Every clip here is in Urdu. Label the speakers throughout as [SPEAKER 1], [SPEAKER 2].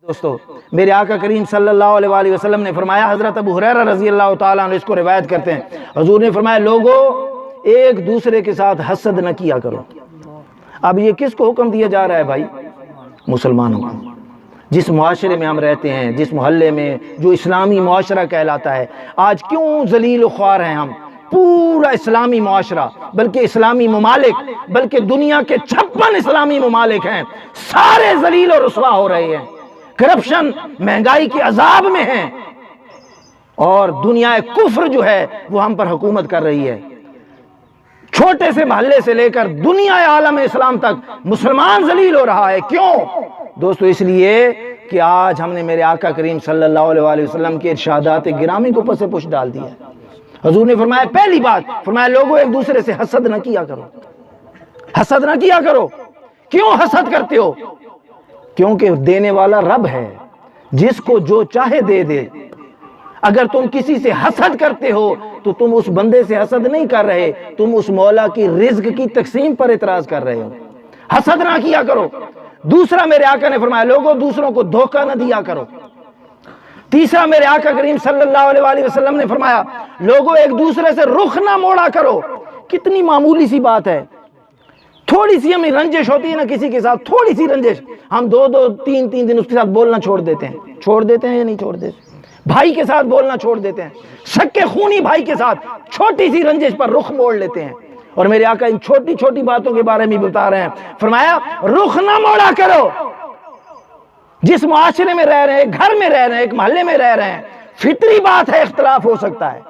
[SPEAKER 1] دوستو میرے آقا کریم صلی اللہ علیہ وآلہ وسلم نے فرمایا، حضرت ابو ہریرہ رضی اللہ تعالیٰ عنہ اس کو روایت کرتے ہیں، حضور نے فرمایا لوگو ایک دوسرے کے ساتھ حسد نہ کیا کرو۔ اب یہ کس کو حکم دیا جا رہا ہے بھائی؟ مسلمانوں کو۔ جس معاشرے میں ہم رہتے ہیں، جس محلے میں جو اسلامی معاشرہ کہلاتا ہے، آج کیوں ذلیل و خوار ہیں ہم؟ پورا اسلامی معاشرہ، بلکہ اسلامی ممالک، بلکہ دنیا کے 56 اسلامی ممالک ہیں، سارے ذلیل و رسوا ہو رہے ہیں، کرپشن، مہنگائی کے عذاب میں ہیں، اور دنیا کفر جو ہے وہ ہم پر حکومت کر رہی ہے۔ چھوٹے سے محلے سے لے کر دنیا عالم اسلام تک مسلمان ذلیل ہو رہا ہے۔ کیوں دوستو؟ اس لیے کہ آج ہم نے میرے آقا کریم صلی اللہ علیہ وآلہ وسلم کے ارشادات گرامی کو پس پش ڈال دیا ہے۔ حضور نے فرمایا پہلی بات، فرمایا لوگوں ایک دوسرے سے حسد نہ کیا کرو، حسد نہ کیا کرو۔ کیوں حسد کرتے ہو؟ کیونکہ دینے والا رب ہے، جس کو جو چاہے دے دے۔ اگر تم کسی سے حسد کرتے ہو تو تم اس بندے سے حسد نہیں کر رہے، تم اس مولا کی رزق کی تقسیم پر اعتراض کر رہے ہو۔ حسد نہ کیا کرو۔ دوسرا میرے آقا نے فرمایا لوگوں دوسروں کو دھوکہ نہ دیا کرو۔ تیسرا میرے آقا کریم صلی اللہ علیہ وآلہ وسلم نے فرمایا لوگوں ایک دوسرے سے رخ نہ موڑا کرو۔ کتنی معمولی سی بات ہے، تھوڑی سی ہمیں رنجش ہوتی ہے نا کسی کے ساتھ، تھوڑی سی رنجش، ہم دو تین دن اس کے ساتھ بولنا چھوڑ دیتے ہیں یا نہیں چھوڑ دیتے؟ بھائی کے ساتھ بولنا چھوڑ دیتے ہیں، سکے خونی بھائی کے ساتھ چھوٹی سی رنجش پر رخ موڑ لیتے ہیں۔ اور میرے آقا ان چھوٹی چھوٹی باتوں کے بارے میں بتا رہے ہیں، فرمایا رخ نہ موڑا کرو۔ جس معاشرے میں رہ رہے ہیں، ایک گھر میں رہ رہے ہیں، ایک محلے میں رہ رہے ہیں، فطری بات ہے اختلاف ہو سکتا ہے،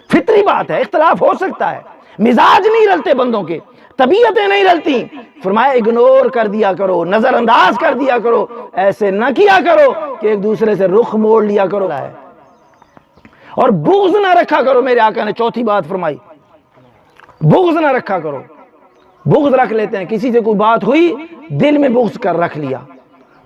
[SPEAKER 1] فطری بات ہے اختلاف ہو سکتا ہے، مزاج نہیں رلتے بندوں کے، طبیعتیں نہیں رلتی، فرمایا اگنور کر دیا کرو، نظر انداز کر دیا کرو، ایسے نہ کیا کرو کہ ایک دوسرے سے رخ موڑ لیا کرو، اور بغض نہ رکھا کرو۔ میرے آقا نے چوتھی بات فرمائی، بغض نہ رکھا کرو۔ بغض رکھ لیتے ہیں، کسی سے کوئی بات ہوئی دل میں بغض کر رکھ لیا۔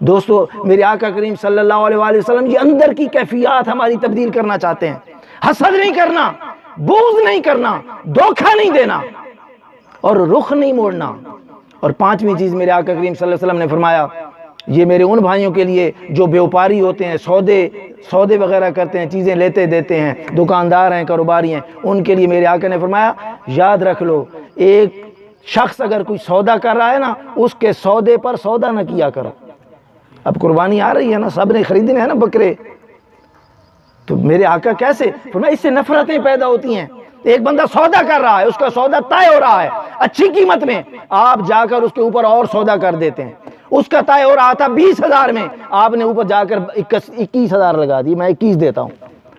[SPEAKER 1] دوستو میرے آقا کریم صلی اللہ علیہ وآلہ وسلم یہ اندر کی کیفیات ہماری تبدیل کرنا چاہتے ہیں۔ حسد نہیں کرنا، بغض نہیں کرنا، دھوکہ نہیں دینا، اور رخ نہیں موڑنا۔ اور پانچویں چیز میرے آقا کریم صلی اللہ علیہ وسلم نے فرمایا، یہ میرے ان بھائیوں کے لیے جو بیوپاری ہوتے ہیں، سودے وغیرہ کرتے ہیں، چیزیں لیتے دیتے ہیں، دکاندار ہیں، کاروباری ہیں، ان کے لیے میرے آقا نے فرمایا یاد رکھ لو، ایک شخص اگر کوئی سودا کر رہا ہے نا، اس کے سودے پر سودا نہ کیا کرو۔ اب قربانی آ رہی ہے نا، سب نے خریدنے ہیں نا بکرے، تو میرے آقا کیسے فرمایا اس سے نفرتیں پیدا ہوتی ہیں۔ ایک بندہ سودا کر رہا ہے، اس کا سودا طے ہو رہا ہے اچھی قیمت میں، آپ جا کر اس کے اوپر اور سودا کر دیتے ہیں، اس کا طے ہو رہا تھا 20,000 میں، آپ نے اوپر جا کر 21,000 لگا دی، میں 21 دیتا ہوں۔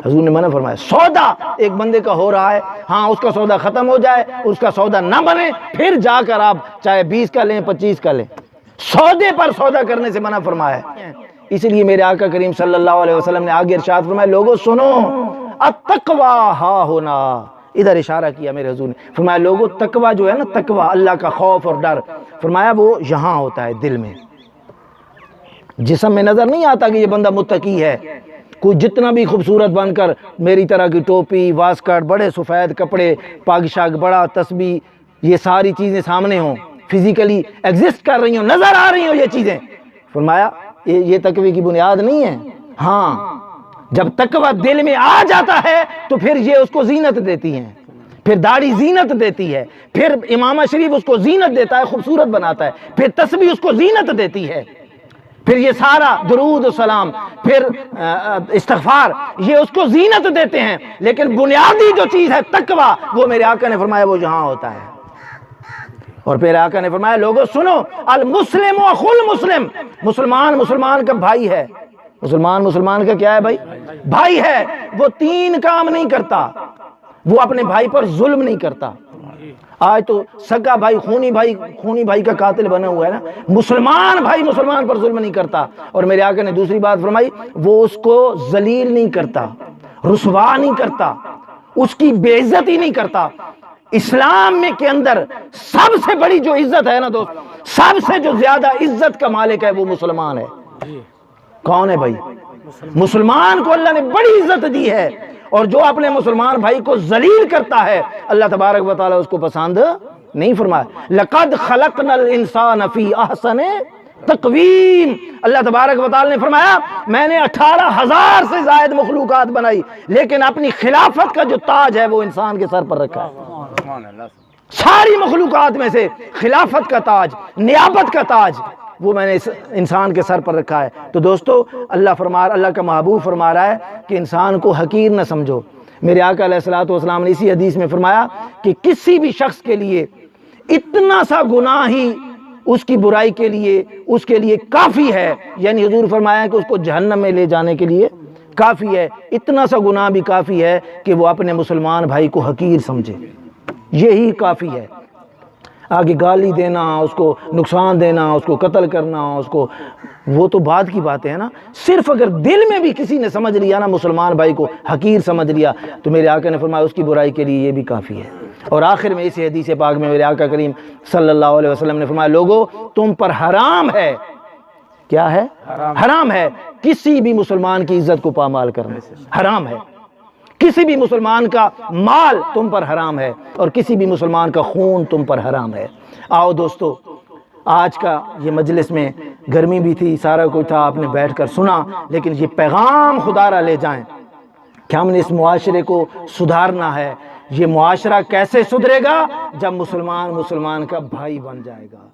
[SPEAKER 1] حضور نے منع فرمایا سودا ایک بندے کا ہو رہا ہے، ہاں اس کا سودا ختم ہو جائے، اس کا سودا نہ بنے، پھر جا کر آپ چاہے 20 کا لیں 25 کا لیں، سودے پر سودا کرنے سے منع فرمایا ہے۔ اس لیے میرے آقا کریم صلی اللہ علیہ وسلم نے آگے ارشاد فرمایا لوگوں سنو، التقوی ہا ہونا، ادھر اشارہ کیا میرے حضور نے، فرمایا لوگوں تقوی جو ہے نا، تقوی اللہ کا خوف اور ڈر، فرمایا وہ یہاں ہوتا ہے دل میں، جسم میں نظر نہیں آتا کہ یہ بندہ متقی ہے۔ کوئی جتنا بھی خوبصورت بن کر میری طرح کی ٹوپی، واسکٹ، بڑے سفید کپڑے، پاگ شاگ، بڑا تسبیح، یہ ساری چیزیں سامنے ہوں، فزیکلی ایگزسٹ کر رہی ہوں، نظر آ رہی ہوں یہ چیزیں، فرمایا یہ تقوی کی بنیاد نہیں ہے۔ ہاں جب تقوی دل میں آ جاتا ہے تو پھر یہ اس کو زینت دیتی ہیں، پھر داڑھی زینت دیتی ہے، پھر امامہ شریف اس کو زینت دیتا ہے، خوبصورت بناتا ہے، پھر تسبیح اس کو زینت دیتی ہے، پھر یہ سارا درود و سلام، پھر استغفار، یہ اس کو زینت دیتے ہیں۔ لیکن بنیادی جو چیز ہے تقوی، وہ میرے آقا نے فرمایا وہ یہاں ہوتا ہے۔ اور پھر آقا نے فرمایا لوگوں سنو، المسلم اخو المسلم، مسلمان کا بھائی ہے۔ مسلمان کا کیا ہے بھائی؟ بھائی ہے۔ وہ 3 کام نہیں کرتا، وہ اپنے بھائی پر ظلم نہیں کرتا۔ آج تو سگا بھائی خونی بھائی کا قاتل بنا ہوا ہے نا، مسلمان بھائی مسلمان پر ظلم نہیں کرتا۔ اور میرے آقا نے دوسری بات فرمائی، وہ اس کو ذلیل نہیں کرتا، رسوا نہیں کرتا، اس کی بے عزتی نہیں کرتا۔ اسلام میں کے اندر سب سے بڑی جو عزت ہے نا دوست، سب سے جو زیادہ عزت کا مالک ہے وہ مسلمان ہے۔ کون ہے بھائی؟ مسلمان کو اللہ نے بڑی عزت دی ہے، اور جو اپنے مسلمان بھائی کو ذلیل کرتا ہے اللہ تبارک و تعالیٰ اس کو پسند نہیں فرمایا۔ لَقَدْ خَلَقْنَا الْإِنسَانَ فِي أَحْسَنِ تقویم، اللہ تبارک و تعالی نے فرمایا میں نے 18,000 سے زائد مخلوقات بنائی، لیکن اپنی خلافت کا جو تاج ہے وہ انسان کے سر پر رکھا ہے۔ ساری مخلوقات میں سے خلافت کا تاج، نیابت کا تاج وہ میں نے انسان کے سر پر رکھا ہے۔ تو دوستو اللہ کا محبوب فرما رہا ہے کہ انسان کو حقیر نہ سمجھو۔ میرے آقا علیہ الصلوۃ والسلام نے اسی حدیث میں فرمایا کہ کسی بھی شخص کے لیے اتنا سا گناہ ہی اس کی برائی کے لیے کافی ہے، یعنی حضور فرمایا کہ اس کو جہنم میں لے جانے کے لیے کافی ہے، اتنا سا گناہ بھی کافی ہے کہ وہ اپنے مسلمان بھائی کو حقیر سمجھے، یہی کافی ہے۔ آگے گالی دینا، اس کو نقصان دینا، اس کو قتل کرنا، اس کو، وہ تو بعد کی باتیں ہیں نا۔ صرف اگر دل میں بھی کسی نے سمجھ لیا نا مسلمان بھائی کو حقیر سمجھ لیا، تو میرے آقا نے فرمایا اس کی برائی کے لیے یہ بھی کافی ہے۔ اور آخر میں اسی حدیث پاک میں میرے آقا کریم صلی اللہ علیہ وسلم نے فرمایا لوگو تم پر حرام ہے، کیا ہے؟ حرام ہے کسی بھی مسلمان کی عزت کو پامال کرنا، حرام ہے۔ کسی بھی مسلمان کا مال تم پر حرام ہے، اور کسی بھی مسلمان کا خون تم پر حرام ہے۔ آؤ دوستو، آج کا یہ مجلس میں گرمی بھی تھی، سارا کچھ تھا، آپ نے بیٹھ کر سنا، لیکن یہ پیغام خدا را لے جائیں کہ ہم نے اس معاشرے کو سدھارنا ہے۔ یہ معاشرہ کیسے سدھرے گا؟ جب مسلمان کا بھائی بن جائے گا۔